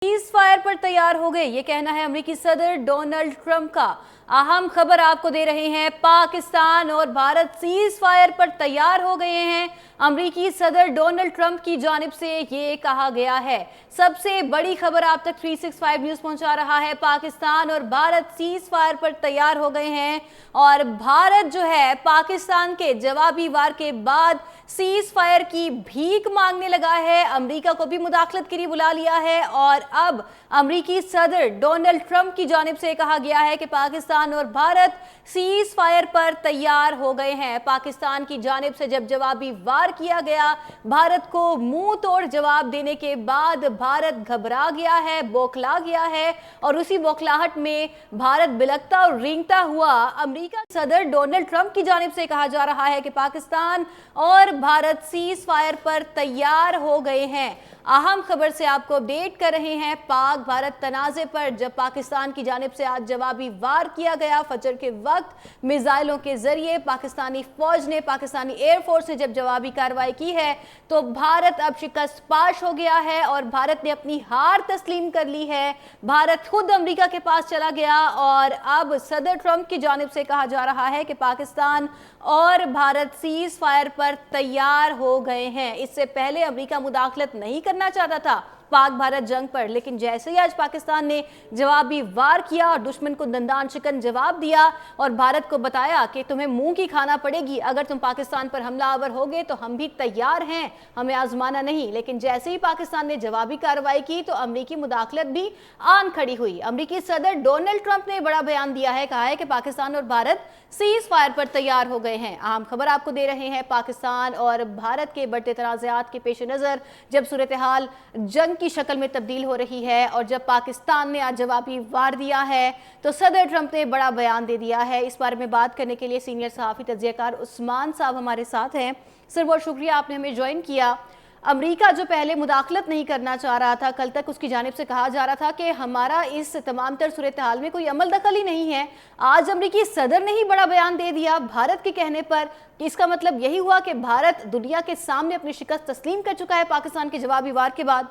Cease fire पर तैयार हो गए, ये कहना है अमेरिकी सदर डोनाल्ड ट्रंप का। अहम खबर आपको दे रहे हैं, पाकिस्तान और भारत सीज फायर पर तैयार हो गए हैं। अमेरिकी सदर डोनाल्ड ट्रंप की जानिब से ये कहा गया है। सबसे बड़ी खबर आप तक 365 न्यूज पहुंचा रहा है। पाकिस्तान और भारत सीज फायर पर तैयार हो गए हैं और भारत जो है पाकिस्तान के जवाबी वार के बाद सीज फायर की भीख मांगने लगा है। अमेरिका को भी मुदाखलत के लिए बुला लिया है और अब अमेरिकी सदर डोनाल्ड ट्रंप की जानिब से कहा गया है कि पाकिस्तान और भारत सीज फायर पर तैयार हो गए हैं। पाकिस्तान की जानिब से जब जवाबी वार किया गया, भारत को मुंह तोड़ जवाब देने के बाद भारत घबरा गया है, बौखला गया है और उसी बौखलाहट में भारत बिलखता और रेंगता हुआ अमेरिका सदर डोनाल्ड ट्रंप की जानिब से कहा जा रहा है कि पाकिस्तान और भारत सीज फायर पर तैयार हो गए हैं। अहम खबर से आपको अपडेट कर रहे हैं। पाक भारत तनाज़े पर जब पाकिस्तान की जानिब से आज जवाबी वार किया गया, फजर के वक्त मिसाइलों के जरिए पाकिस्तानी फौज ने, पाकिस्तानी एयरफोर्स ने जब जवाबी कार्रवाई की है तो भारत अब शिकस्त पाश हो गया है और भारत ने अपनी हार तस्लीम कर ली है। भारत खुद अमेरिका के पास चला गया और अब सदर ट्रंप की जानिब से कहा जा रहा है कि पाकिस्तान और भारत सीज फायर पर तैयार हो गए हैं। इससे पहले अमेरिका मुदाखलत नहीं करना चाहता था पाक भारत जंग पर, लेकिन जैसे ही आज पाकिस्तान ने जवाबी वार किया और दुश्मन को दंदान शिकन जवाब दिया और भारत को बताया कि तुम्हें मुंह की खाना पड़ेगी, अगर तुम पाकिस्तान पर हमलावर होगे तो हम भी तैयार हैं, हमें आजमाना नहीं। लेकिन जैसे ही पाकिस्तान ने जवाबी कार्रवाई की तो अमेरिकी मुदाखलत भी आन खड़ी हुई। अमेरिकी सदर डोनाल्ड ट्रंप ने बड़ा बयान दिया है, कहा है कि पाकिस्तान और भारत सीज फायर पर तैयार हो गए हैं। अहम खबर आपको दे रहे हैं, पाकिस्तान और भारत के बढ़ते तनाज़ात के पेश नज़र जब सूरत हाल जंग की शक्ल में तब्दील हो रही है और जब पाकिस्तान ने आज जवाबी वार दिया है तो सदर ट्रंप ने बड़ा बयान दे दिया है। इस बारे में बात करने के लिए सीनियर सहाफ़ी तज्ज़ियाकार उस्मान साहब हमारे साथ हैं। सर, बहुत शुक्रिया आपने हमें ज्वाइन किया। अमेरिका जो पहले मुदाखलत नहीं करना चाह रहा था, कल तक उसकी जानिब से कहा जा रहा था कि हमारा इस तमाम तर सूरत हाल में कोई अमल दखल ही नहीं है, आज अमेरिकी सदर ने ही बड़ा बयान दे दिया भारत के कहने पर कि इसका मतलब यही हुआ कि भारत दुनिया के सामने अपनी शिकस्त तस्लीम कर चुका है पाकिस्तान के जवाबी वार के बाद।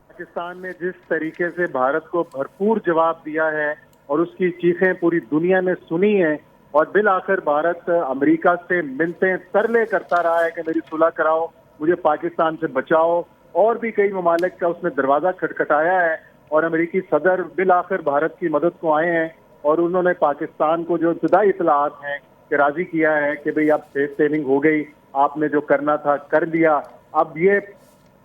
पाकिस्तान ने जिस तरीके से भारत को भरपूर जवाब दिया है और उसकी चीखें पूरी दुनिया ने सुनी है और बिल आखिर भारत अमेरिका से मिलते तरले करता रहा है कि मेरी सुलह कराओ, मुझे पाकिस्तान से बचाओ, और भी कई ममालिक का उसने दरवाजा खटखटाया है और अमेरिकी सदर बिल आखिर भारत की मदद को आए हैं और उन्होंने पाकिस्तान को जो इब्तदाई इतलात हैं कि राजी किया है कि भाई अब सेफ सेलिंग हो गई, आपने जो करना था कर दिया। अब ये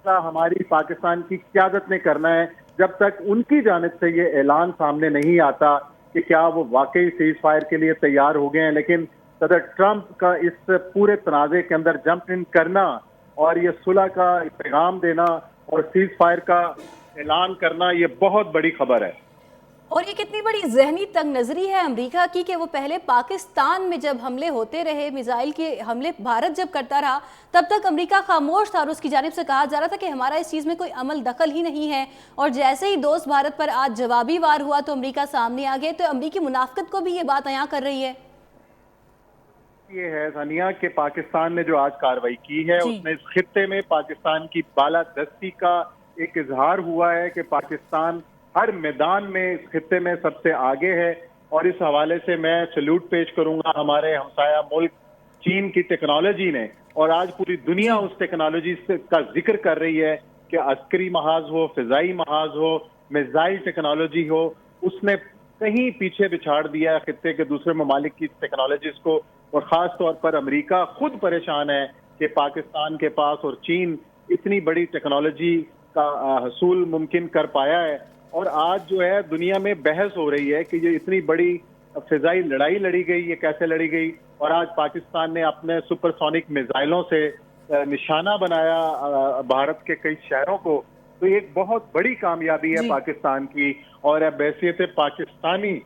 हमारी पाकिस्तान की क़यादत ने करना है, जब तक उनकी जानिब से ये ऐलान सामने नहीं आता कि क्या वो वाकई सीज फायर के लिए तैयार हो गए हैं। लेकिन सदर ट्रंप का इस पूरे तनाज़े के अंदर जंप इन करना और ये सुलह का पैगाम देना और सीज फायर का ऐलान करना, ये बहुत बड़ी खबर है। और ये कितनी बड़ी जहनी तंग नजरी है अमेरिका की कि वो पहले पाकिस्तान में जब हमले होते रहे, मिसाइल के हमले भारत जब करता रहा, तब तक अमेरिका खामोश था और उसकी जानिब से कहा जा रहा था कि हमारा इस चीज़ में कोई अमल दखल ही नहीं है। और जैसे ही दोस्त भारत पर आज जवाबी वार हुआ तो अमेरिका सामने आ गए। तो अमेरिकी मुनाफिकत को भी ये बात अयां कर रही है। ये है सानिया कि पाकिस्तान ने जो आज कार्रवाई की है उसने इस खित्ते में पाकिस्तान की बालादस्ती का एक इजहार हुआ है कि पाकिस्तान हर मैदान में इस खित्ते में सबसे आगे है। और इस हवाले से मैं सैल्यूट पेश करूंगा हमारे हमसाया मुल्क चीन की टेक्नोलॉजी ने, और आज पूरी दुनिया उस टेक्नोलॉजी का जिक्र कर रही है कि अस्करी महाज हो, फिजाई महाज हो, मिसाइल टेक्नोलॉजी हो, उसने कहीं पीछे बिछाड़ दिया खित्ते के दूसरे ममालिक की टेक्नोलॉजीज को। और ख़ास तौर पर अमेरिका खुद परेशान है कि पाकिस्तान के पास और चीन इतनी बड़ी टेक्नोलॉजी का हसूल मुमकिन कर पाया है। और आज जो है दुनिया में बहस हो रही है कि ये इतनी बड़ी फिजाई लड़ाई लड़ी गई, ये कैसे लड़ी गई। और आज पाकिस्तान ने अपने सुपरसोनिक मिसाइलों से निशाना बनाया भारत के कई शहरों को। तो ये एक बहुत बड़ी कामयाबी है पाकिस्तान की। और बैसियत पाकिस्तानी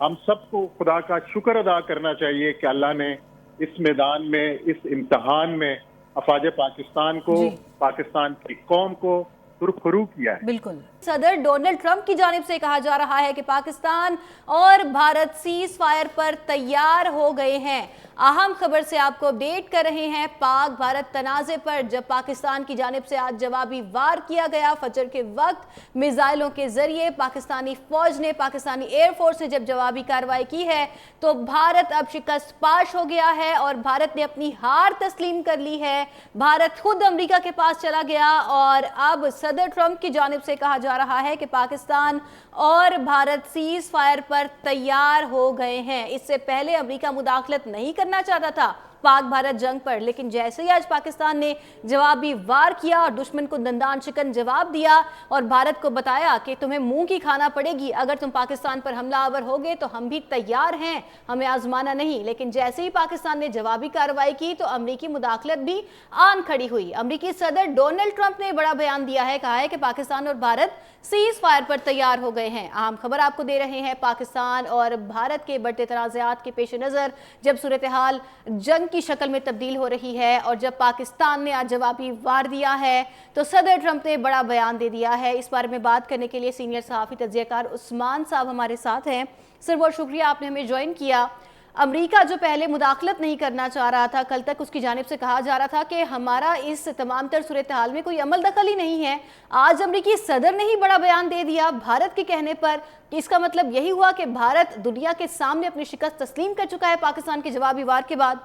हम सबको खुदा का शुक्र अदा करना चाहिए कि अल्लाह ने इस मैदान में, इस इम्तिहान में अफवाज पाकिस्तान को, पाकिस्तान की कौम को सुरखरू किया है। बिल्कुल। सदर डोनाल्ड ट्रंप की जानिब से कहा जा रहा है कि पाकिस्तान और भारत सीज फायर पर तैयार हो गए हैं। अहम खबर से आपको अपडेट कर रहे हैं। पाक भारत तनाज़े पर जब पाकिस्तान की जानिब से आज जवाबी वार किया गया फजर के वक्त मिसाइलों के जरिए, पाकिस्तानी फौज ने, पाकिस्तानी एयरफोर्स ने जब जवाबी कार्रवाई की है तो भारत अब शिकस्त पाश हो गया है और भारत ने अपनी हार तस्लीम कर ली है। भारत खुद अमेरिका के पास चला गया और अब सदर ट्रंप की जानिब से कहा जा रहा है कि पाकिस्तान और भारत सीज फायर पर तैयार हो गए हैं। इससे पहले अमेरिका मुदाखलत नहीं करना चाहता था पाक भारत जंग पर, लेकिन जैसे ही आज पाकिस्तान ने जवाबी वार किया और दुश्मन को दंदान शिकन जवाब दिया और भारत को बताया कि तुम्हें मुंह की खाना पड़ेगी, अगर तुम पाकिस्तान पर हमलावर होगे तो हम भी तैयार हैं, हमें आजमाना नहीं। लेकिन जैसे ही पाकिस्तान ने जवाबी कार्रवाई की तो अमेरिकी मुदाखलत भी आन खड़ी हुई। अमेरिकी सदर डोनाल्ड ट्रंप ने बड़ा बयान दिया है, कहा है कि पाकिस्तान और भारत सीज फायर पर तैयार हो गए हैं। अहम खबर आपको दे रहे हैं। पाकिस्तान और भारत के बढ़ते तनाज़ात के पेश नज़र जब सूरत हाल जंग की शक्ल में तब्दील हो रही है और जब पाकिस्तान ने आज जवाबी वार दिया है तो सदर ट्रंप ने बड़ा बयान दे दिया है। इस बारे में बात करने के लिए सीनियर सहाफ़ी तज्ज़ियाकार उस्मान साहब हमारे साथ हैं। सर, बहुत शुक्रिया आपने हमें ज्वाइन किया। अमेरिका जो पहले मुदाखलत नहीं करना चाह रहा था, कल तक उसकी जानिब से कहा जा रहा था कि हमारा इस तमाम तर सूरत हाल में कोई अमल दखल ही नहीं है, आज अमेरिकी सदर ने ही बड़ा बयान दे दिया भारत के कहने पर कि इसका मतलब यही हुआ कि भारत दुनिया के सामने अपनी शिकस्त तस्लीम कर चुका है पाकिस्तान के जवाबी वार के बाद।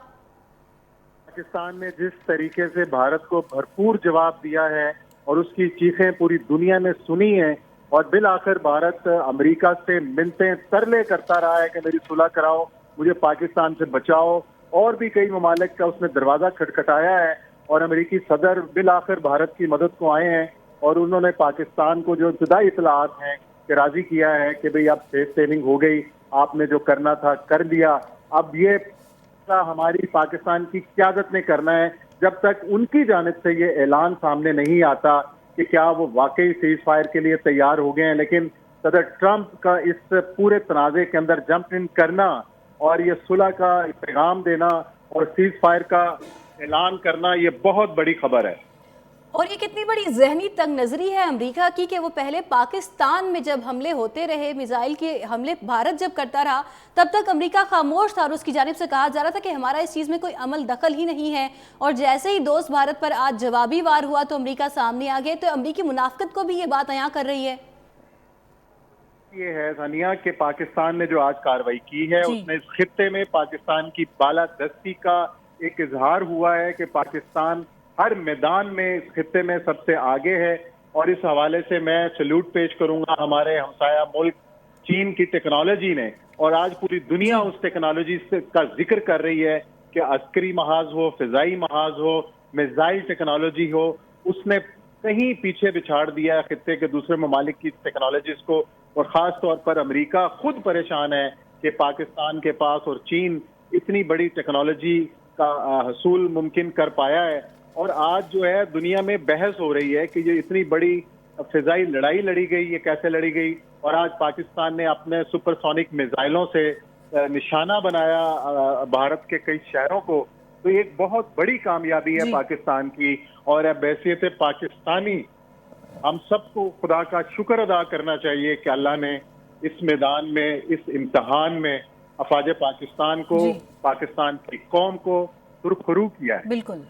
पाकिस्तान ने जिस तरीके से भारत को भरपूर जवाब दिया है और उसकी चीखें पूरी दुनिया ने सुनी है और बिल आखिर भारत अमेरिका से मिलते तरले करता रहा है कि मेरी सुलह कराओ, मुझे पाकिस्तान से बचाओ, और भी कई ममालिक का उसने दरवाजा खटखटाया है और अमेरिकी सदर बिल आखिर भारत की मदद को आए हैं और उन्होंने पाकिस्तान को जो इब्तदाई इतलात हैं कि राजी किया है कि भाई अब फेस सेविंग हो गई, आपने जो करना था कर दिया, अब ये हमारी पाकिस्तान की क़यादत ने करना है। जब तक उनकी जानिब से ये ऐलान सामने नहीं आता कि क्या वो वाकई सीज फायर के लिए तैयार हो गए हैं, लेकिन सदर ट्रंप का इस पूरे तनाज़े के अंदर जंप इन करना और ये सुलह का पैगाम देना और सीज फायर का ऐलान करना, ये बहुत बड़ी खबर है। और ये कितनी बड़ी जहनी तंग नजरी है अमेरिका की कि वो पहले पाकिस्तान में जब हमले होते रहे, मिसाइल के हमले भारत जब करता रहा, तब तक अमेरिका खामोश था और उसकी जानिब से कहा जा रहा था कि हमारा इस चीज़ में कोई अमल दखल ही नहीं है। और जैसे ही दोस्त भारत पर आज जवाबी वार हुआ तो अमेरिका सामने आ गए, तो अमेरिकी मुनाफिकत को भी ये बात अयां कर रही है। ये है सानिया कि पाकिस्तान ने जो आज कार्रवाई की है उसने इस खित्ते में पाकिस्तान की बालादस्ती का एक इजहार हुआ है कि पाकिस्तान हर मैदान में इस खित्ते में सबसे आगे है। और इस हवाले से मैं सैल्यूट पेश करूंगा हमारे हमसाया मुल्क चीन की टेक्नोलॉजी ने, और आज पूरी दुनिया उस टेक्नोलॉजी का जिक्र कर रही है कि अस्करी महाज हो, फिजाई महाज हो, मिसाइल टेक्नोलॉजी हो, उसने कहीं पीछे बिछाड़ दिया है खित्ते के दूसरे ममालिक की टेक्नोलॉजीज को। और ख़ास तौर पर अमेरिका खुद परेशान है कि पाकिस्तान के पास और चीन इतनी बड़ी टेक्नोलॉजी का हसूल मुमकिन कर पाया है। और आज जो है दुनिया में बहस हो रही है कि ये इतनी बड़ी फिजाई लड़ाई लड़ी गई, ये कैसे लड़ी गई, और आज पाकिस्तान ने अपने सुपरसोनिक मिसाइलों से निशाना बनाया भारत के कई शहरों को। तो एक बहुत बड़ी कामयाबी है पाकिस्तान की, और अब हैसियत पाकिस्तानी हम सबको खुदा का शुक्र अदा करना चाहिए कि अल्लाह ने इस मैदान में, इस इम्तिहान में अफवाज पाकिस्तान को, पाकिस्तान की कौम को सुरखरू किया है। बिल्कुल।